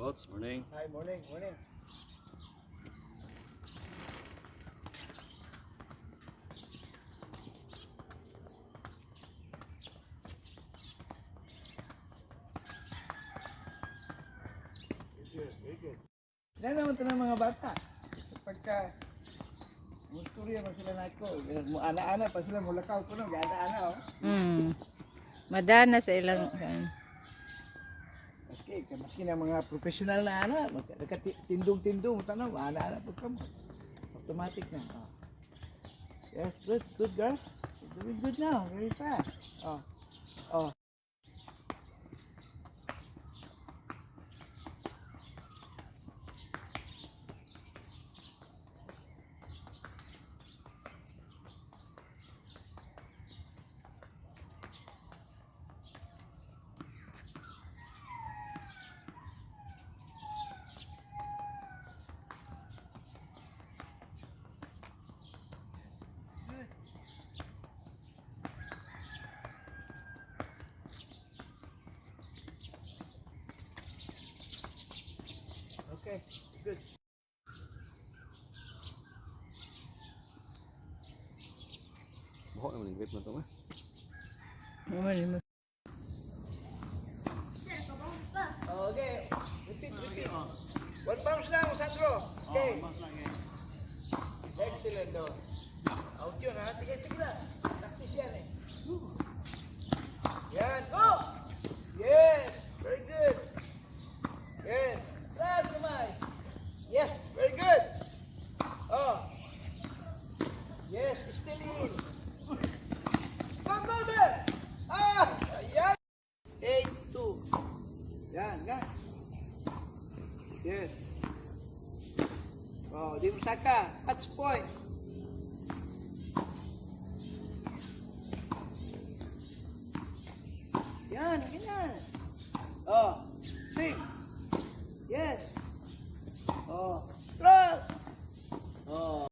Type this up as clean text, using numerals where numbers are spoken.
Coach, morning. Hi, morning, morning. Very good. Yan naman ito ng mga bata. Pagka musturya mo sila na ko, ana-ana pa sila mulakaw ko no, ana-ana oh. Madana sa ilang Maski na mga professional na ana, tindong-tindong tanaw, ana-ana pag kamo. Automatic na. Oh. Yes, good girl. You're doing good now, very fast. Oh. Okay, good. Buhok naman yung grip na ito ma. Okay, repeat. One bounce lang, Sandro. Okay. Excellent daw. Out yun ha, sige lang. Practice yan eh. Yan, go! Yes, very good. Yes, last kamay. Yes, very good. Oh. Yes, still in. Go there. Ayan. 8-2. Yan, gan. Yes. Oh, di mo saka. Touch point. Yan, ganyan. Oh.